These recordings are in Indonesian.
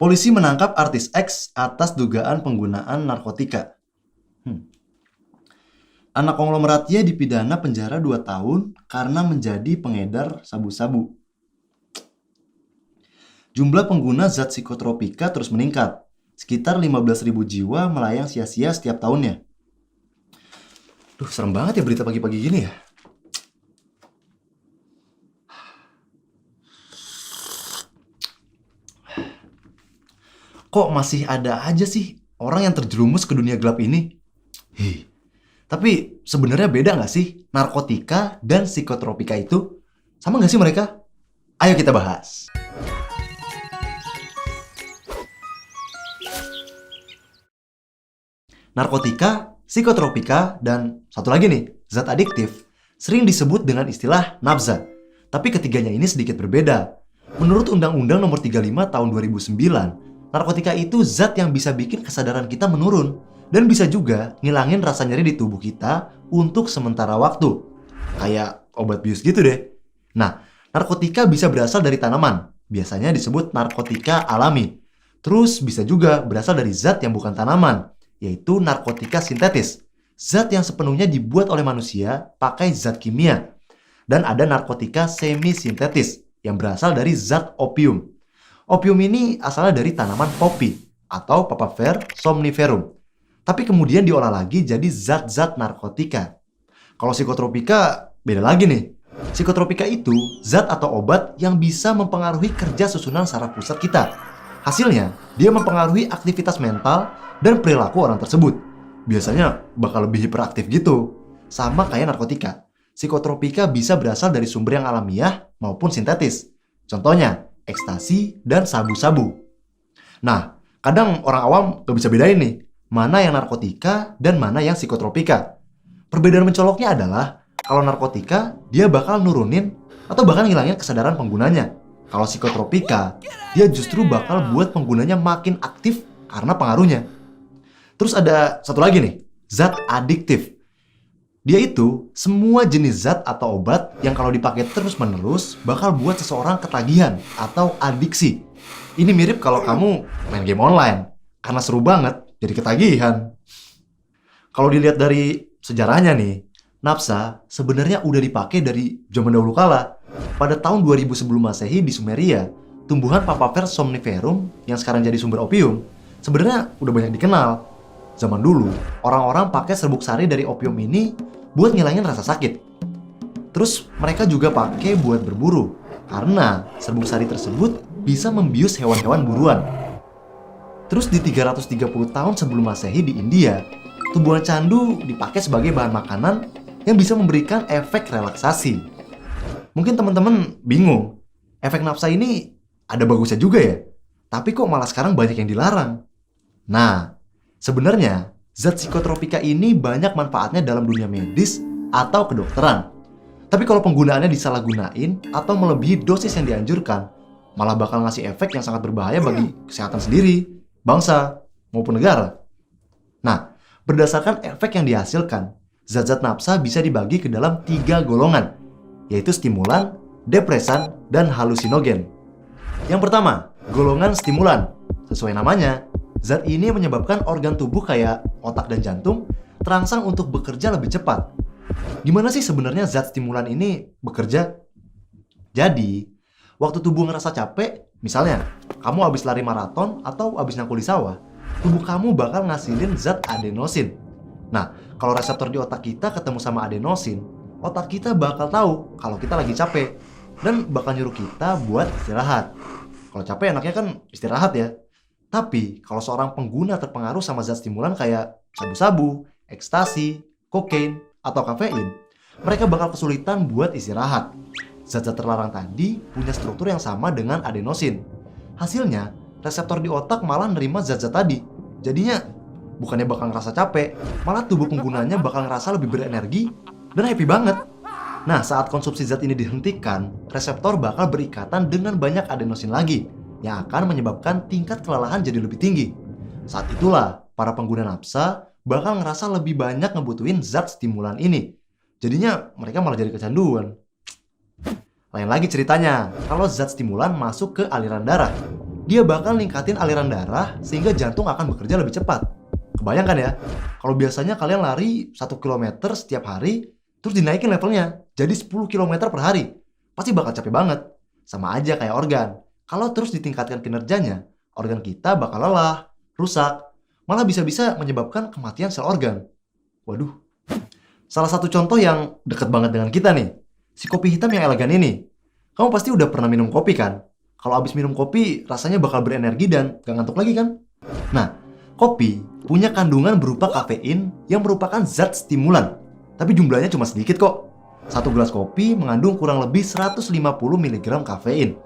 Polisi menangkap artis X atas dugaan penggunaan narkotika. Anak konglomerat Y dipidana penjara 2 tahun karena menjadi pengedar sabu-sabu. Jumlah pengguna zat psikotropika terus meningkat. Sekitar 15.000 jiwa melayang sia-sia setiap tahunnya. Duh, serem banget ya berita pagi-pagi gini ya. Kok masih ada aja sih orang yang terjerumus ke dunia gelap ini? Tapi sebenarnya beda nggak sih narkotika dan psikotropika itu? Sama nggak sih mereka? Ayo kita bahas. Narkotika, psikotropika, dan satu lagi nih, zat adiktif, sering disebut dengan istilah nafza. Tapi ketiganya ini sedikit berbeda. Menurut Undang-Undang Nomor 35 Tahun 2009, narkotika itu zat yang bisa bikin kesadaran kita menurun dan bisa juga ngilangin rasa nyeri di tubuh kita untuk sementara waktu. Kayak obat bius gitu deh. Nah, narkotika bisa berasal dari tanaman. Biasanya disebut narkotika alami. Terus bisa juga berasal dari zat yang bukan tanaman, yaitu narkotika sintetis. Zat yang sepenuhnya dibuat oleh manusia pakai zat kimia. Dan ada narkotika semi-sintetis yang berasal dari zat opium. Opium ini asalnya dari tanaman poppy atau Papaver somniferum. Tapi kemudian diolah lagi jadi zat-zat narkotika. Kalau psikotropika beda lagi nih. Psikotropika itu zat atau obat yang bisa mempengaruhi kerja susunan saraf pusat kita. Hasilnya, dia mempengaruhi aktivitas mental dan perilaku orang tersebut. Biasanya bakal lebih hiperaktif gitu. Sama kayak narkotika. Psikotropika bisa berasal dari sumber yang alamiah maupun sintetis. Contohnya, ekstasi dan sabu-sabu. Nah, kadang orang awam gak bisa bedain nih, mana yang narkotika dan mana yang psikotropika. Perbedaan mencoloknya adalah, kalau narkotika, dia bakal nurunin atau bahkan ngilangin kesadaran penggunanya. Kalau psikotropika, dia justru bakal buat penggunanya makin aktif karena pengaruhnya. Terus ada satu lagi nih, zat adiktif. Dia itu semua jenis zat atau obat yang kalau dipakai terus-menerus bakal buat seseorang ketagihan atau adiksi. Ini mirip kalau kamu main game online, karena seru banget jadi ketagihan. Kalau dilihat dari sejarahnya nih, nafsa sebenarnya udah dipakai dari zaman dahulu kala. Pada tahun 2000 sebelum Masehi di Sumeria, tumbuhan Papaver somniferum yang sekarang jadi sumber opium sebenarnya udah banyak dikenal. Zaman dulu, orang-orang pakai serbuk sari dari opium ini buat ngilangin rasa sakit. Terus mereka juga pakai buat berburu, karena serbuk sari tersebut bisa membius hewan-hewan buruan. Terus di 330 tahun sebelum Masehi di India, tumbuhan candu dipakai sebagai bahan makanan yang bisa memberikan efek relaksasi. Mungkin teman-teman bingung, efek nafsa ini ada bagusnya juga ya? Tapi kok malah sekarang banyak yang dilarang? Nah, sebenarnya zat psikotropika ini banyak manfaatnya dalam dunia medis atau kedokteran. Tapi kalau penggunaannya disalahgunain atau melebihi dosis yang dianjurkan, malah bakal ngasih efek yang sangat berbahaya bagi kesehatan sendiri, bangsa, maupun negara. Nah, berdasarkan efek yang dihasilkan, zat-zat nafsa bisa dibagi ke dalam 3 golongan, yaitu stimulan, depresan, dan halusinogen. Yang pertama, golongan stimulan. Sesuai namanya, zat ini menyebabkan organ tubuh kayak otak dan jantung terangsang untuk bekerja lebih cepat. Gimana sih sebenarnya zat stimulan ini bekerja? Jadi, waktu tubuh ngerasa capek, misalnya kamu habis lari maraton atau habis nyangkul di sawah, tubuh kamu bakal ngasilin zat adenosin. Nah, kalau reseptor di otak kita ketemu sama adenosin, otak kita bakal tahu kalau kita lagi capek dan bakal nyuruh kita buat istirahat. Kalau capek enaknya kan istirahat ya. Tapi kalau seorang pengguna terpengaruh sama zat stimulan kayak sabu-sabu, ekstasi, kokain, atau kafein, mereka bakal kesulitan buat istirahat. Zat-zat terlarang tadi punya struktur yang sama dengan adenosin. Hasilnya, reseptor di otak malah nerima zat-zat tadi. Jadinya, bukannya bakal ngerasa capek, malah tubuh penggunanya bakal ngerasa lebih berenergi dan happy banget. Nah, saat konsumsi zat ini dihentikan, reseptor bakal berikatan dengan banyak adenosin lagi, yang akan menyebabkan tingkat kelelahan jadi lebih tinggi. Saat itulah, para pengguna nafsa bakal ngerasa lebih banyak ngebutuhin zat stimulan ini. Jadinya, mereka malah jadi kecanduan. Lain lagi ceritanya, kalau zat stimulan masuk ke aliran darah. dia bakal ningkatin aliran darah sehingga jantung akan bekerja lebih cepat. Kebayangkan ya, kalau biasanya kalian lari 1 kilometer setiap hari, terus dinaikin levelnya jadi 10 kilometer per hari. Pasti bakal capek banget. Sama aja kayak organ. Kalau terus ditingkatkan kinerjanya, organ kita bakal lelah, rusak, malah bisa-bisa menyebabkan kematian sel organ. Waduh. Salah satu contoh yang deket banget dengan kita nih, si kopi hitam yang elegan ini. Kamu pasti udah pernah minum kopi kan? Kalau habis minum kopi, rasanya bakal berenergi dan gak ngantuk lagi kan? Nah, kopi punya kandungan berupa kafein yang merupakan zat stimulan. Tapi jumlahnya cuma sedikit kok. Satu gelas kopi mengandung kurang lebih 150 mg kafein.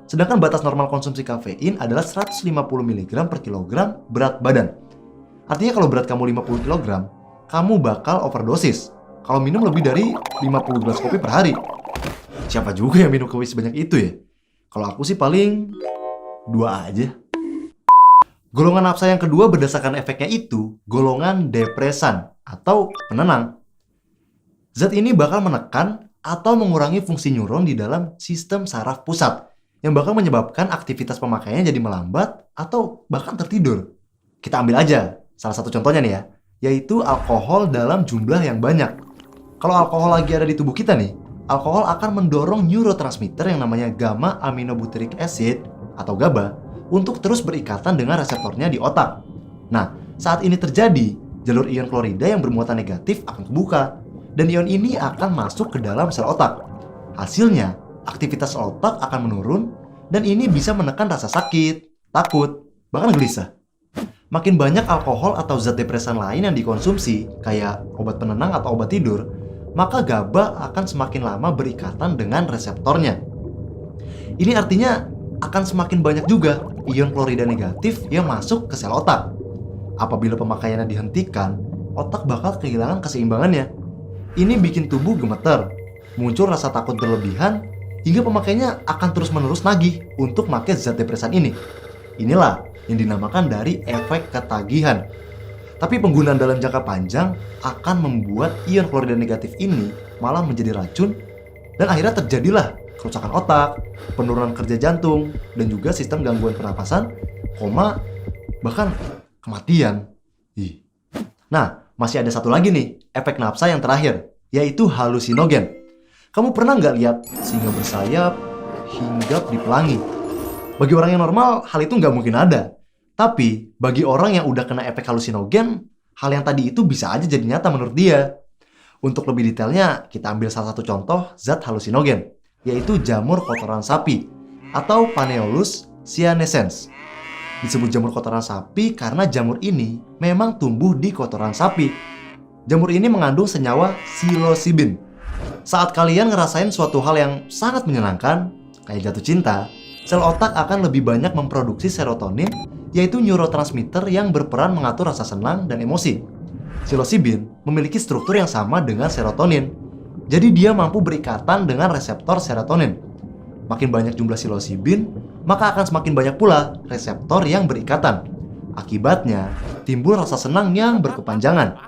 Sedangkan batas normal konsumsi kafein adalah 150 mg per kilogram berat badan. Artinya kalau berat kamu 50 kg, kamu bakal overdosis kalau minum lebih dari 50 gelas kopi per hari. Siapa juga yang minum kopi sebanyak itu ya? Kalau aku sih paling 2 aja. Golongan nafsa yang kedua berdasarkan efeknya itu golongan depresan atau penenang. Zat ini bakal menekan atau mengurangi fungsi neuron di dalam sistem saraf pusat yang bakal menyebabkan aktivitas pemakaiannya jadi melambat atau bahkan tertidur. Kita ambil aja salah satu contohnya nih ya, yaitu alkohol dalam jumlah yang banyak. Kalau alkohol lagi ada di tubuh kita nih, alkohol akan mendorong neurotransmitter yang namanya gamma aminobutyric acid atau GABA untuk terus berikatan dengan reseptornya di otak. Nah, saat ini terjadi, jalur ion klorida yang bermuatan negatif akan kebuka dan ion ini akan masuk ke dalam sel otak. Hasilnya, aktivitas sel otak akan menurun dan ini bisa menekan rasa sakit, takut, bahkan gelisah. Makin banyak alkohol atau zat depresan lain yang dikonsumsi, kayak obat penenang atau obat tidur, maka GABA akan semakin lama berikatan dengan reseptornya. Ini artinya akan semakin banyak juga ion klorida negatif yang masuk ke sel otak. Apabila pemakaiannya dihentikan, otak bakal kehilangan keseimbangannya. Ini bikin tubuh gemeter, muncul rasa takut berlebihan, hingga pemakainya akan terus-menerus nagih untuk pakai zat depresan ini. Inilah yang dinamakan dari efek ketagihan. Tapi penggunaan dalam jangka panjang akan membuat ion klorida negatif ini malah menjadi racun dan akhirnya terjadilah kerusakan otak, penurunan kerja jantung, dan juga sistem gangguan pernapasan, koma, bahkan kematian. Nah, masih ada satu lagi nih, efek nafsa yang terakhir, yaitu halusinogen. Kamu pernah nggak lihat singa bersayap, hinggap di pelangi? Bagi orang yang normal, hal itu nggak mungkin ada. Tapi, bagi orang yang udah kena efek halusinogen, hal yang tadi itu bisa aja jadi nyata menurut dia. Untuk lebih detailnya, kita ambil salah satu contoh zat halusinogen, yaitu jamur kotoran sapi, atau Paneolus cyanescens. Disebut jamur kotoran sapi karena jamur ini memang tumbuh di kotoran sapi. Jamur ini mengandung senyawa psilocybin. Saat kalian ngerasain suatu hal yang sangat menyenangkan, kayak jatuh cinta, sel otak akan lebih banyak memproduksi serotonin, yaitu neurotransmitter yang berperan mengatur rasa senang dan emosi. Psilocybin memiliki struktur yang sama dengan serotonin. Jadi dia mampu berikatan dengan reseptor serotonin. Makin banyak jumlah psilocybin, maka akan semakin banyak pula reseptor yang berikatan. Akibatnya, timbul rasa senang yang berkepanjangan.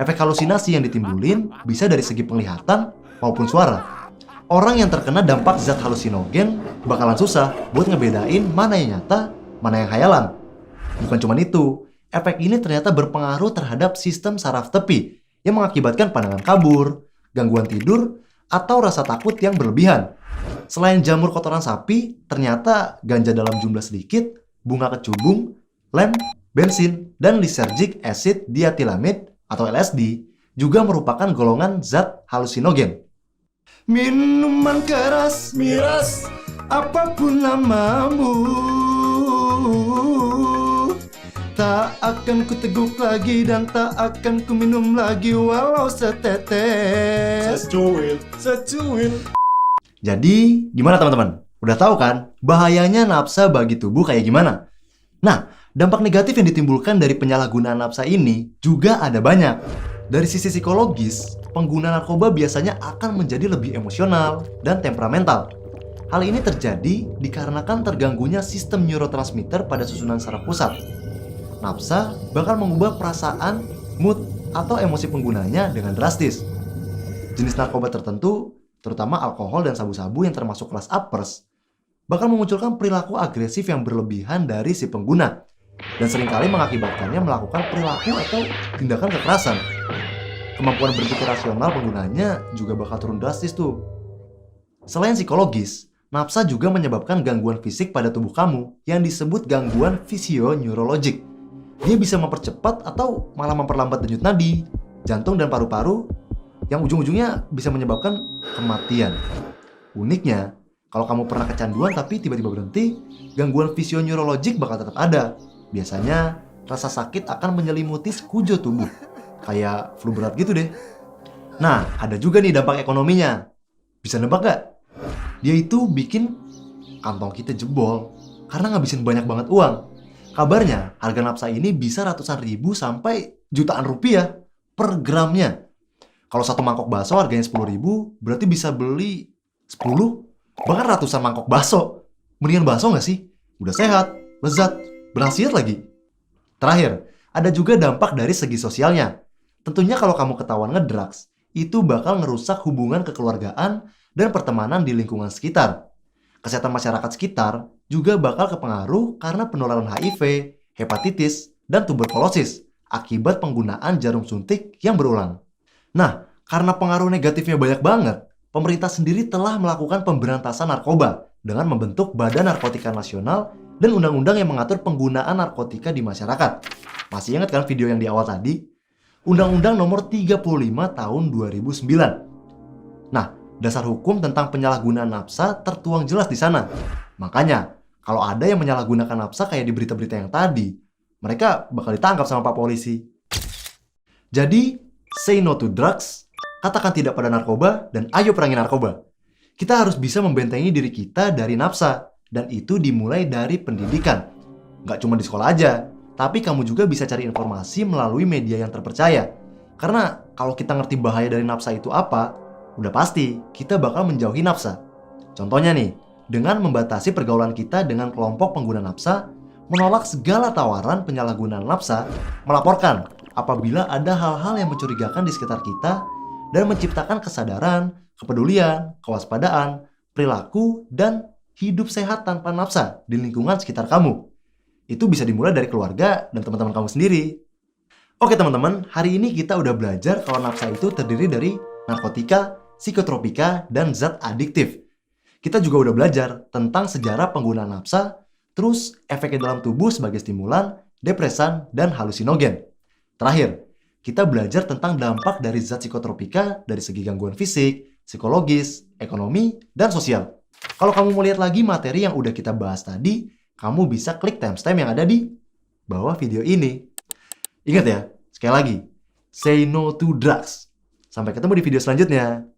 Efek halusinasi yang ditimbulin bisa dari segi penglihatan maupun suara. Orang yang terkena dampak zat halusinogen bakalan susah buat ngebedain mana yang nyata, mana yang khayalan. Bukan cuma itu, efek ini ternyata berpengaruh terhadap sistem saraf tepi yang mengakibatkan pandangan kabur, gangguan tidur, atau rasa takut yang berlebihan. Selain jamur kotoran sapi, ternyata ganja dalam jumlah sedikit, bunga kecubung, lem, bensin, dan lysergic acid diethylamide atau LSD juga merupakan golongan zat halusinogen. Minuman keras, miras, apapun namamu, tak akan ku teguk lagi dan tak akan ku minum lagi walau setetes. Secuil. Jadi, gimana teman-teman? Udah tahu kan bahayanya nafsa bagi tubuh kayak gimana? Nah, dampak negatif yang ditimbulkan dari penyalahgunaan nafsa ini juga ada banyak. Dari sisi psikologis, pengguna narkoba biasanya akan menjadi lebih emosional dan temperamental. Hal ini terjadi dikarenakan terganggunya sistem neurotransmitter pada susunan saraf pusat. Nafsa bakal mengubah perasaan, mood, atau emosi penggunanya dengan drastis. Jenis narkoba tertentu, terutama alkohol dan sabu-sabu yang termasuk kelas uppers, bakal memunculkan perilaku agresif yang berlebihan dari si pengguna, dan seringkali mengakibatkannya melakukan perilaku atau tindakan kekerasan. Kemampuan berpikir rasional penggunanya juga bakal turun drastis tuh. Selain psikologis, nafsa juga menyebabkan gangguan fisik pada tubuh kamu yang disebut gangguan fisioneurologik. Dia bisa mempercepat atau malah memperlambat denyut nadi, jantung dan paru-paru, yang ujung-ujungnya bisa menyebabkan kematian. Uniknya, kalau kamu pernah kecanduan tapi tiba-tiba berhenti, gangguan fisioneurologik bakal tetap ada. Biasanya, rasa sakit akan menyelimuti sekujur tubuh. Kayak flu berat gitu deh. Nah, ada juga nih dampak ekonominya. Bisa nebak gak? Dia itu bikin kantong kita jebol karena ngabisin banyak banget uang. Kabarnya, harga nafsa ini bisa ratusan ribu sampai jutaan rupiah per gramnya. Kalau satu mangkok bakso harganya 10.000, berarti bisa beli 10, bahkan ratusan mangkok bakso. Mendingan bakso nggak sih? Udah sehat, lezat, berkhasiat lagi. Terakhir, ada juga dampak dari segi sosialnya. Tentunya kalau kamu ketahuan ngedrugs, itu bakal ngerusak hubungan kekeluargaan dan pertemanan di lingkungan sekitar. Kesehatan masyarakat sekitar juga bakal kepengaruh karena penularan HIV, hepatitis, dan tuberkulosis akibat penggunaan jarum suntik yang berulang. Nah, karena pengaruh negatifnya banyak banget, pemerintah sendiri telah melakukan pemberantasan narkoba dengan membentuk Badan Narkotika Nasional dan undang-undang yang mengatur penggunaan narkotika di masyarakat. Masih ingat kan video yang di awal tadi? Undang-Undang Nomor 35 Tahun 2009. Nah, dasar hukum tentang penyalahgunaan nafsa tertuang jelas di sana. Makanya, kalau ada yang menyalahgunakan nafsa kayak di berita-berita yang tadi, mereka bakal ditangkap sama Pak Polisi. Jadi, say no to drugs, katakan tidak pada narkoba, dan ayo perangi narkoba. Kita harus bisa membentengi diri kita dari nafsa, dan itu dimulai dari pendidikan. Nggak cuma di sekolah aja, tapi kamu juga bisa cari informasi melalui media yang terpercaya. Karena kalau kita ngerti bahaya dari nafsa itu apa, udah pasti kita bakal menjauhi nafsa. Contohnya nih, dengan membatasi pergaulan kita dengan kelompok pengguna nafsa, menolak segala tawaran penyalahgunaan nafsa, melaporkan apabila ada hal-hal yang mencurigakan di sekitar kita, dan menciptakan kesadaran, kepedulian, kewaspadaan, perilaku, dan hidup sehat tanpa nafsa di lingkungan sekitar kamu. Itu bisa dimulai dari keluarga dan teman-teman kamu sendiri. Oke teman-teman, hari ini kita udah belajar kalau nafsa itu terdiri dari narkotika, psikotropika, dan zat adiktif. Kita juga udah belajar tentang sejarah penggunaan nafsa, terus efeknya dalam tubuh sebagai stimulan, depresan, dan halusinogen. Terakhir, kita belajar tentang dampak dari zat psikotropika dari segi gangguan fisik, psikologis, ekonomi, dan sosial. Kalau kamu mau lihat lagi materi yang udah kita bahas tadi, kamu bisa klik timestamp yang ada di bawah video ini. Ingat ya, sekali lagi, say no to drugs. Sampai ketemu di video selanjutnya.